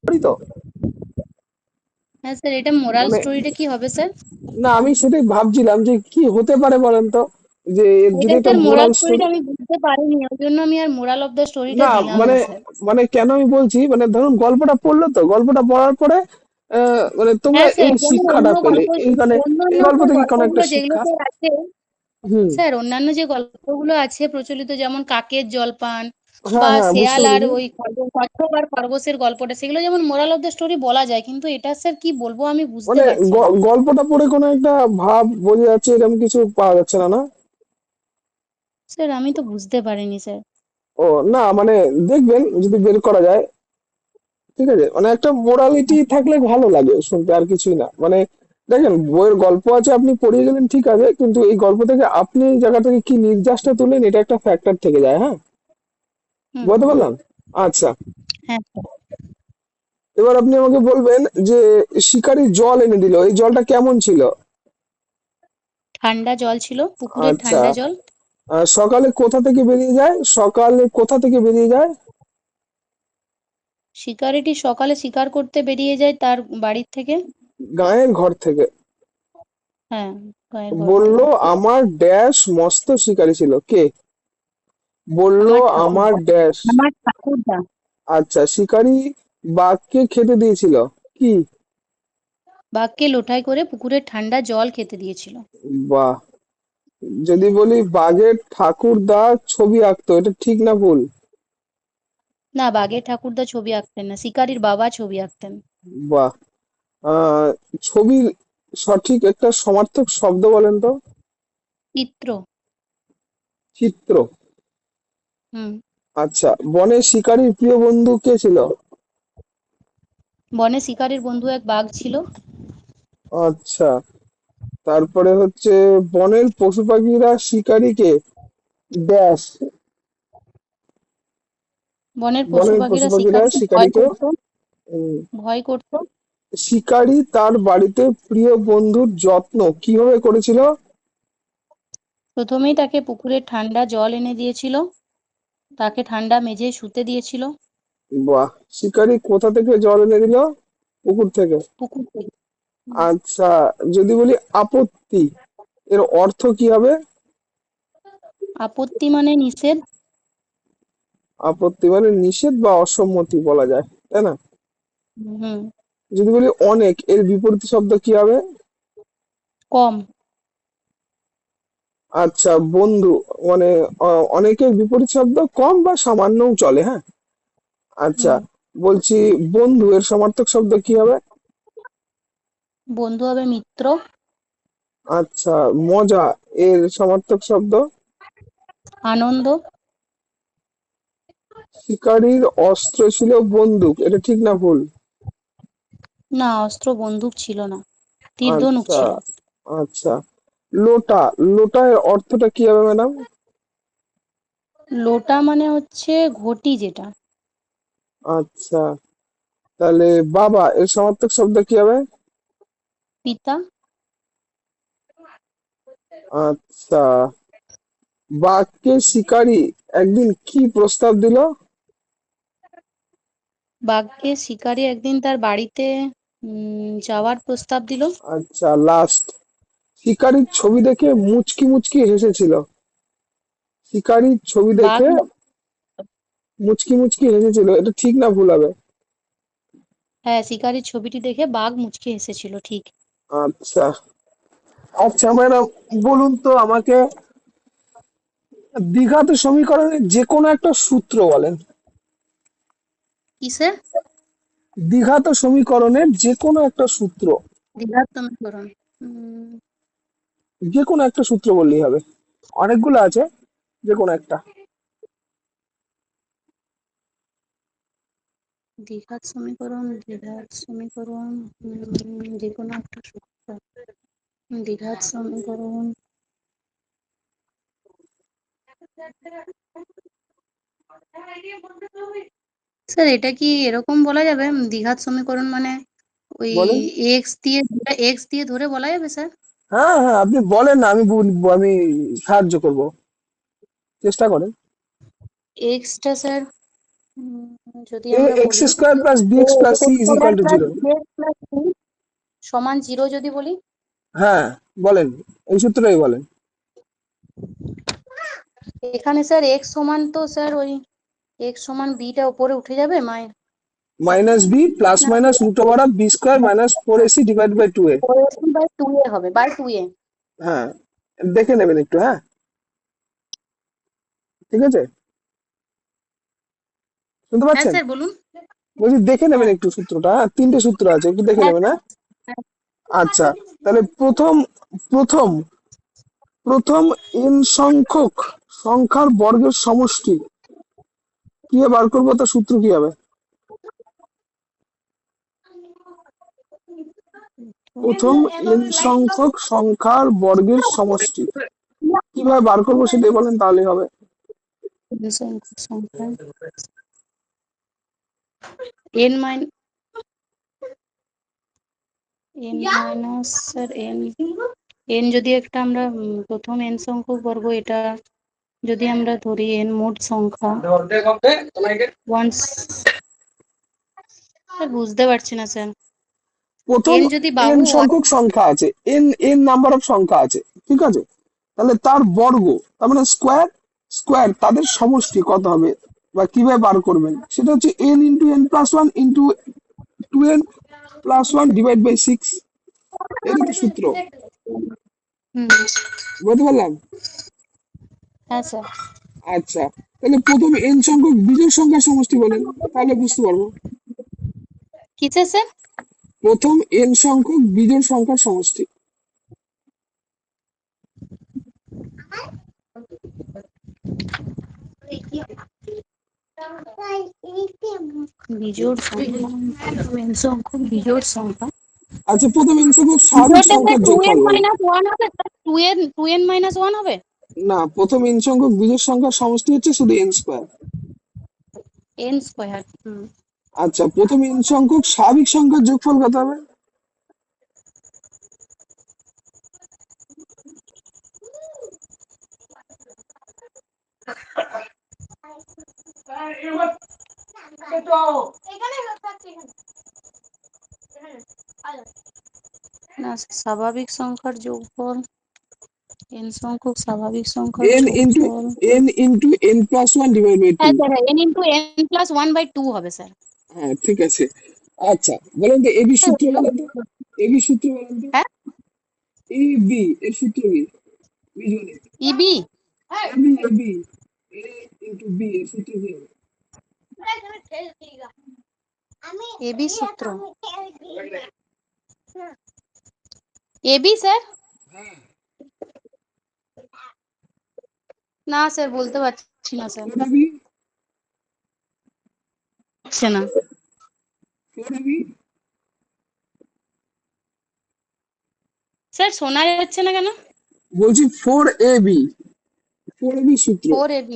পারি তো? হ্যাঁ স্যার, এটা মোরাল মানে স্টোরিটা কি হবে স্যার? না, আমি সেটাই ভাবছিলাম যে কি হতে পারে বলেন তো, যে এর এটা যদি একটা স্যার মোরাল মোরাল স্টোরিটা স্টোরি। আমি বুঝতে পারিনি, ওই জন্য আমি আর মোরাল অফ দ্য স্টোরিটা না দিলাম মানে, না স্যার। কেন আমি বলছি, মানে ধরুন গল্পটা পড়লো, তো গল্পটা পড়ার পরে মানে তোমরা হ্যাঁ স্যার, এই যেমন শিক্ষাটা অন্য পেলে গল্প, এইখানে, অন্যান্য এই গল্প যে থেকে কোনো একটা গল্পগুলো যেগুলো শিক্ষা। স্যার আছে, হুম। স্যার অন্যান্য যে গল্পগুলো আছে প্রচলিত, যেমন কাকের জলপান হ্যাঁ বা হ্যাঁ, বুঝতে শেয়াল আর পেরেছি। ওই কচ্ছপ আর খরগোশের গল্পটা, সেগুলো যেমন মোরাল অফ দ্য স্টোরি বলা যায়, কিন্তু এটা স্যার কি বলবো আমি বুঝতে মানে পারছি না। গল্পটা পড়ে কোনো একটা ভাব বোঝা যাচ্ছে, এরকম কিছু পাওয়া যাচ্ছে না, না? স্যার আমি তো বুঝতে পারিনি স্যার। ও না, মানে দেখবেন যদি বের করা যায়, ঠিক আছে, মানে একটা মোরালিটি থাকলে ভালো লাগে শুনতে, আর কিছুই না মানে। দেখেন, বইয়ের গল্প আছে, আপনি পড়িয়ে গেলেন ঠিক আছে, কিন্তু এই গল্প থেকে আপনি এই জায়গা থেকে কি নির্যাসটা তুলেন, এটা একটা ফ্যাক্টর থেকে যায়, হ্যাঁ। হুম বুঝতে হুম। পারলাম। আচ্ছা, হ্যাঁ স্যার। এবার আপনি আমাকে বলবেন যে শিকারী জল এনে দিল, এই জলটা কেমন ছিল? ঠান্ডা জল ছিল, পুকুরের আচ্ছা, ঠান্ডা জল। সকালে কোথা থেকে বেরিয়ে যায়, সকালে কোথা থেকে বেরিয়ে যায়? শিকারিটি সকালে শিকার করতে বেরিয়ে যায় তার বাড়ির থেকে। গায়ের ঘর থেকে। হ্যাঁ, গায়ের ঘর বলল থেকে। আমার ড্যাশ মস্ত শিকারী ছিল, কে বলল? আমার আমার ঠাকুরদা। ড্যাশ। আমার ঠাকুরদা। আচ্ছা, শিকারী বাঘকে খেতে দিয়েছিল, কি? বাঘকে লোটায় করে পুকুরের ঠান্ডা জল খেতে দিয়েছিল। বাহ। যদি বলি বাঘের ঠাকুরদা ছবি আঁকতো, এটা ঠিক না ভুল? না, বাঘের ঠাকুরদা ছবি আঁকতেন না, শিকারির বাবা ছবি আঁকতেন। বাহ। আহ ছবির সঠিক একটা সমার্থক শব্দ বলেন তো। চিত্র। চিত্র। হুম। আচ্ছা, বনে শিকারীর প্রিয় বন্ধু কে ছিল? বনে শিকারির বন্ধু এক বাঘ ছিল। আচ্ছা, তারপরে হচ্ছে বনের পশু পাখিরা শিকারীকে ড্যাশ। বনের পশু বনের পশু পাখিরা পাখিরা শিকারিকে ভয় শিকারীকে করত। উম, ভয় করত। শিকারী তার বাড়িতে প্রিয় বন্ধুর যত্ন কিভাবে করেছিল? প্রথমেই তাকে পুকুরের ঠান্ডা জল এনে দিয়েছিল, তাকে ঠান্ডা মেঝেয় শুতে দিয়েছিল। বাহ। শিকারী কোথা থেকে জল এনে দিল? পুকুর থেকে। পুকুর থেকে। হুম। আচ্ছা, যদি বলি আপত্তি, এর অর্থ কি হবে? আপত্তি মানে নিষেধ। আপত্তি মানে নিষেধ বা অসম্মতি বলা যায়, তাই না? হুম। যদি বলি অনেক, এর বিপরীত শব্দ কি হবে? কম। আচ্ছা, বন্ধু মানে অনেকের বিপরীত শব্দ কম বা সামান্যও চলে, হ্যাঁ। আচ্ছা, হুম। বলছি বন্ধু এর সমার্থক শব্দ কি হবে? বন্ধু হবে মিত্র। আচ্ছা, মজা এর সমার্থক শব্দ? আনন্দ। শিকারীর অস্ত্র ছিল বন্দুক, এটা ঠিক না ভুল? না, অস্ত্র বন্দুক ছিল না, তীর ধনুক আচ্ছা। ছিল। আচ্ছা, লোটা, লোটা এর অর্থটা কি হবে ম্যাডাম? লোটা মানে হচ্ছে ঘটি যেটা। আচ্ছা, তাহলে বাবা এর সমার্থক শব্দ কি হবে? পিতা। আচ্ছা, বাঘকে শিকারী একদিন কি প্রস্তাব দিল? বাঘকে শিকারী একদিন তার বাড়িতে যাওয়ার প্রস্তাব দিল। আচ্ছা, লাস্ট, শিকারীর ছবি দেখে মুচকি মুচকি হেসেছিল, শিকারীর ছবি বাঘ। দেখে মুচকি মুচকি হেসেছিল, এটা ঠিক না ভুল হবে? হ্যাঁ, শিকারীর ছবিটি দেখে বাঘ মুচকি হেসেছিল, ঠিক। আচ্ছা। আচ্ছা ম্যাডাম, বলুন তো আমাকে, দ্বিঘাত সমীকরণের যে কোনো একটা সূত্র বলেন। কিসে? দ্বিঘাত সমীকরণের যে কোনো একটা সূত্র। দ্বিঘাত সমীকরণ। উম, যে কোনো একটা সূত্র বললেই হবে, অনেকগুলো আছে, যে কোনো একটা। দ্বিঘাত সমীকরণ, দ্বিঘাত সমীকরণ। যে কোনো একটা সূত্র। দ্বিঘাত সমীকরণ। স্যার এটা কি এরকম বলা যাবে, দ্বিঘাত সমীকরণ মানে ওই বলেন। এক্স দিয়ে ধরে বলা যাবে স্যার? হ্যাঁ হ্যাঁ, আপনি বলেন না, আমি বলবো, আমি সাহায্য করব, চেষ্টা করেন। এক্সটা স্যার যদি এ আমরা এক্স বলি square plus b x plus c is equal to zero. সমান 0 যদি বলি, হ্যাঁ, বলেন, এই সূত্রটাই বলেন। এখানে স্যার x সমান তো স্যার ওই x সমান b টা উপরে উঠে যাবে মাইনাস বি প্লাস না minus root over of b square minus four ac divide by two a. 4ac/2a হবে, বাই 2a। হ্যাঁ, দেখে নেবেন একটু, হ্যাঁ, ঠিক আছে, শুনতে হ্যাঁ পাচ্ছেন? স্যার বলুন। বলছি দেখে নেবেন হ্যাঁ একটু সূত্রটা, হ্যাঁ, তিনটে সূত্র আছে, একটু দেখে হ্যাঁ নেবেন, হ্যাঁ। হ্যাঁ। আচ্ছা, তাহলে প্রথম প্রথম প্রথম n সংখ্যক সংখ্যার বর্গের সমষ্টি কিভাবে বার করবো, তার সূত্র কি হবে? প্রথম n সংখ্যক সংখ্যার বর্গের সমষ্টি কিভাবে বার করবো সেটাই বলেন, তাহলেই হবে। সংখ্যা n mine n minus sir n যদি একটা আমরা প্রথম n সংখ্যক বর্গ, এটা যদি আমরা ধরি n মোট সংখ্যা ওয়ান, স্যার বুঝতে পারছি না স্যার। প্রথম n যদি n বাহু হয়, সংখ্যক সংখ্যা আছে, n নাম্বার অফ সংখ্যা আছে, ঠিক আছে, তাহলে তার বর্গ, তার মানে স্কোয়ার, স্কোয়ার তাদের সমষ্টি কত হবে বা কিভাবে বার করবেন সেটা হচ্ছে n into n plus one into two n plus one divide by six, এই তো সূত্র, হুম, বুঝতে পারলাম? হ্যাঁ স্যার। আচ্ছা, তাহলে প্রথম n সংখ্যক বিজোড় সংখ্যার সমষ্টি বলেন, তাহলে বুঝতে পারবো। কিসে স্যার? প্রথম n সংখ্যক বিজোড় সংখ্যার সমষ্টি। বিজোড় সংখ্যা, n সংখ্যক বিজোড় সংখ্যা, আচ্ছা, প্রথম n সংখ্যক স্বাভাবিক বিজোড়টা স্যার সংখ্যার টু যোগফল এন বলেন। মাইনাস ওয়ান হবে sir, two n minus one হবে। না, প্রথম n সংখ্যক বিজোড় সংখ্যার সমষ্টি হচ্ছে শুধু n স্কোয়ার। n square. আচ্ছা, প্রথম n সংখ্যক স্বাভাবিক সংখ্যার যোগফল কত হবে? না, স্বাভাবিক সংখ্যার যোগফল, n সংখ্যক স্বাভাবিক সংখ্যার n ইন্টু যোগফল, n into n plus one divide by two. হ্যাঁ sir n into n plus 1/2 হবে স্যার। হ্যাঁ, ঠিক আছে। আচ্ছা, বলেন তো এবি সূত্র বলেন তো, এবি সূত্র বলেন তো, হ্যাঁ, এ বি এর সূত্র কি? বীজগণিত। ইবি, এবি এবি, এ ইন্টু বি এর সূত্র কি হবে? এবি সূত্র, এবি স্যার, হ্যাঁ, না স্যার বলতে পারছি না স্যার, ফোর এবি, হচ্ছে না ফোর এবি, স্যার, শোনা যাচ্ছে না কেন? বলছি ফোর এবি, ফোর এবি সূত্র। 4ab,